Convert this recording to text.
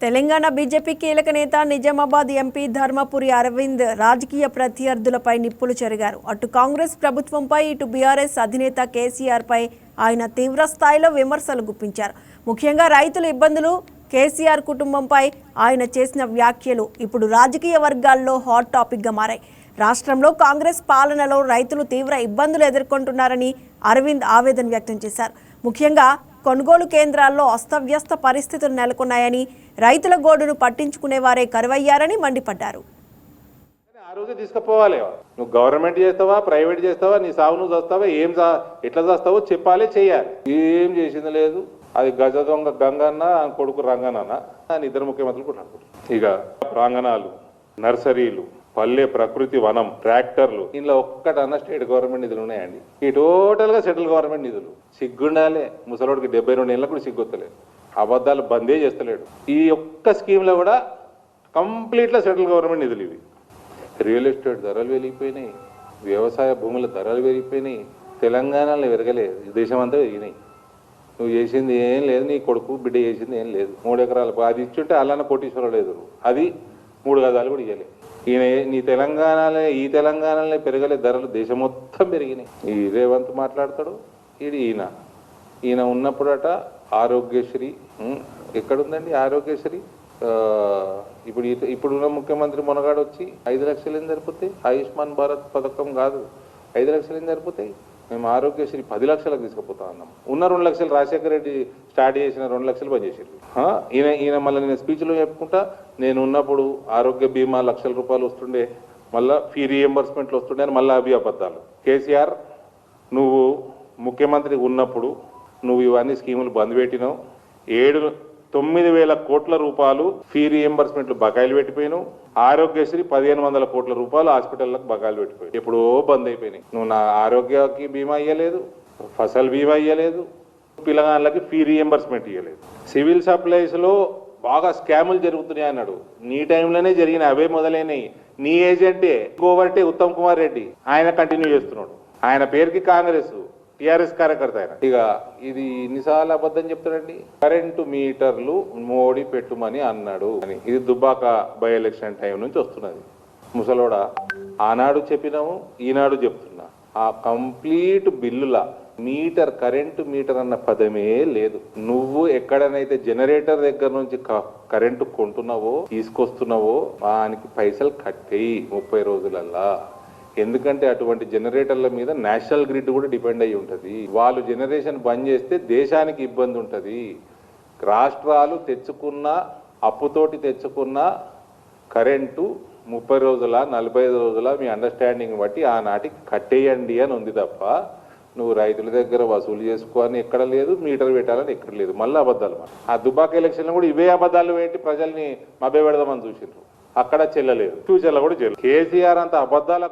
Telangana BJP కీలక నేత Nizamabad MP Dharmapuri Arvind రాజకీయ ప్రత్యర్థులపై నిప్పులు చెరిగారు. అటు కాంగ్రెస్ ప్రభుత్వంపై ఇటు బీఆర్ఎస్ అధినేత కేసీఆర్ పై ఆయన తీవ్ర స్థాయిలో విమర్శలు గుప్పించారు. ముఖ్యంగా రైతుల ఇబ్బందులు, కేసీఆర్ కుటుంబంపై ఆయన చేసిన వ్యాఖ్యలు ఇప్పుడు రాజకీయ వర్గాల్లో హాట్ టాపిక్ గా మారాయి. రాష్ట్రంలో కాంగ్రెస్ పాలనలో రైతులు తీవ్ర ఇబ్బందులు ఎదుర్కొంటున్నారని అరవింద్ ఆవేదన వ్యక్తం చేశారు. ముఖ్యంగా కొనుగోలు కేంద్రాల్లో అస్తవ్యస్త పరిస్థితులు నెలకొన్నాయని, రైతుల గోడును పట్టించుకునేవారే కరువయ్యారని మండిపడ్డారు. ఆ రోజు తీసుకుపోవాలి. నువ్వు గవర్నమెంట్ చేస్తావా, ప్రైవేట్ చేస్తావా, నీ సాగు నువ్వు చేస్తావా, ఎట్లా చేస్తావో చెప్పాలి, చేయాలి. ఏం చేసింది లేదు. అది గజ దొంగ గంగన్న, కొడుకు రంగన్న అని ఇద్దరు ముఖ్యమంత్రులు కొట్లాడుకుంటారు. ఇక ప్రాంగణాలు, నర్సరీలు, పల్లె ప్రకృతి వనం, ట్రాక్టర్లు, ఇందులో ఒక్కటన్నా స్టేట్ గవర్నమెంట్ నిధులు ఉన్నాయండి. ఈ టోటల్ గా సెంట్రల్ గవర్నమెంట్ నిధులు. సిగ్గుండాలే ముసలోడికి 72 ఏళ్ళకు కూడా సిగ్గొత్తలేదు. అబద్ధాలు బందే చేస్తలేడు. ఈ ఒక్క స్కీమ్ లో కూడా కంప్లీట్ గా సెంట్రల్ గవర్నమెంట్ నిధులు ఇవి. రియల్ ఎస్టేట్ ధరలు పెరిగిపోయినాయి, వ్యవసాయ భూముల ధరలు పెరిగిపోయినాయి. తెలంగాణలో పెరగలేదు, దేశం అంతా పెరిగినాయి. నువ్వు చేసింది ఏం లేదు, నీ కొడుకు బిడ్డ చేసింది ఏం లేదు. 3 ఎకరాలు అది ఇచ్చుంటే అల్లన్న కోటీశ్వరం లేదు, అది 3 గజాలు కూడా ఇవ్వలేదు. ఈ తెలంగాణలో పెరగలే ధరలు, దేశం మొత్తం పెరిగినాయి. ఈ రేవంత్ మాట్లాడతాడు, ఈయన ఉన్నప్పుడట ఆరోగ్యశ్రీ ఎక్కడుందండి? ఆరోగ్యశ్రీ ఇప్పుడున్న ముఖ్యమంత్రి మొనగాడు వచ్చి 5 లక్షలు ఏం సరిపోతాయి? ఆయుష్మాన్ భారత్ పథకం కాదు, 5 లక్షలు ఏం సరిపోతాయి? మేము ఆరోగ్యశ్రీ 10 లక్షలకు తీసుకుపోతా ఉన్నాం. ఉన్న 2 లక్షలు రాజశేఖర రెడ్డి స్టార్ట్ చేసిన 2 లక్షలు పనిచేసారు. ఈయన మళ్ళీ నేను స్పీచ్లో చెప్పుకుంటా, నేను ఉన్నప్పుడు ఆరోగ్య బీమా ₹1,00,000 వస్తుండే, మళ్ళీ ఫీ రీఎంబర్స్మెంట్లు వస్తుండే అని మళ్ళీ అవి అబద్ధాలు. కేసీఆర్, నువ్వు ముఖ్యమంత్రి ఉన్నప్పుడు నువ్వు ఇవన్నీ స్కీములు బంద్ పెట్టినావు. 9,000 కోట్ల రూపాయలు ఫీ రీఎంబర్స్మెంట్లు బకాయిలు పెట్టిపోయినావు. ఆరోగ్యశ్రీ 1,500 కోట్ల రూపాయలు హాస్పిటల్లకు బకాయిలు పెట్టిపోయి ఎప్పుడో బంద్ అయిపోయినాయి. నువ్వు నా ఆరోగ్యకి బీమా ఇవ్వలేదు, ఫసల్ బీమా ఇవ్వలేదు, పిల్లగాళ్ళకి ఫీ రీఎంబర్స్మెంట్ ఇవ్వలేదు. సివిల్ సప్లైస్లో బాగా స్కాములు జరుగుతున్నాయి అన్నాడు. నీ టైంలోనే జరిగిన అవే మొదలైనవి. నీ ఏజెంటే గోవర్టే ఉత్తమ్ కుమార్ రెడ్డి, ఆయన కంటిన్యూ చేస్తున్నాడు. ఆయన పేరుకి కాంగ్రెస్, టీఆర్ఎస్ కార్యకర్త ఆయన. ఇక ఇది ఎన్నిసార్లు అబద్ధం చెప్తాడండి. కరెంటు మీటర్లు మోడీ పెట్టుమని అన్నాడు అని. ఇది దుబ్బాక బై ఎలక్షన్ టైం నుంచి వస్తున్నది. ముసలోడా, ఆనాడు చెప్పినాము, ఈనాడు చెప్తున్నా. ఆ కంప్లీట్ బిల్లుల కరెంటు మీటర్ అన్న పదమే లేదు. నువ్వు ఎక్కడనైతే జనరేటర్ దగ్గర నుంచి కరెంటు కొంటున్నావో, తీసుకొస్తున్నావో, దానికి పైసలు కట్టేయి 30 రోజులల్లా. ఎందుకంటే అటువంటి జనరేటర్ల మీద నేషనల్ గ్రిడ్ కూడా డిపెండ్ అయి ఉంటుంది. వాళ్ళు జనరేషన్ బంద్ చేస్తే దేశానికి ఇబ్బంది ఉంటుంది. రాష్ట్రాలు తెచ్చుకున్న అప్పుతోటి తెచ్చుకున్న కరెంటు 30 రోజుల 45 రోజుల మీ అండర్స్టాండింగ్ బట్టి ఆనాటికి కట్టేయండి అని ఉంది తప్ప, నువ్వు రైతుల దగ్గర వసూలు చేసుకోవాలని ఎక్కడ లేదు, మీటర్ పెట్టాలని ఎక్కడ లేదు. మళ్ళీ అబద్ధాలు. ఆ దుబాక ఎలక్షన్లో కూడా ఇవే అబద్ధాలు పెట్టి ప్రజల్ని మభ్య పెడదామని చూసిండ్రు. అక్కడ చెల్లలేదు, ఫ్యూచర్లో కూడా చెల్లలేదు. కేసీఆర్ అంత అబద్ధాల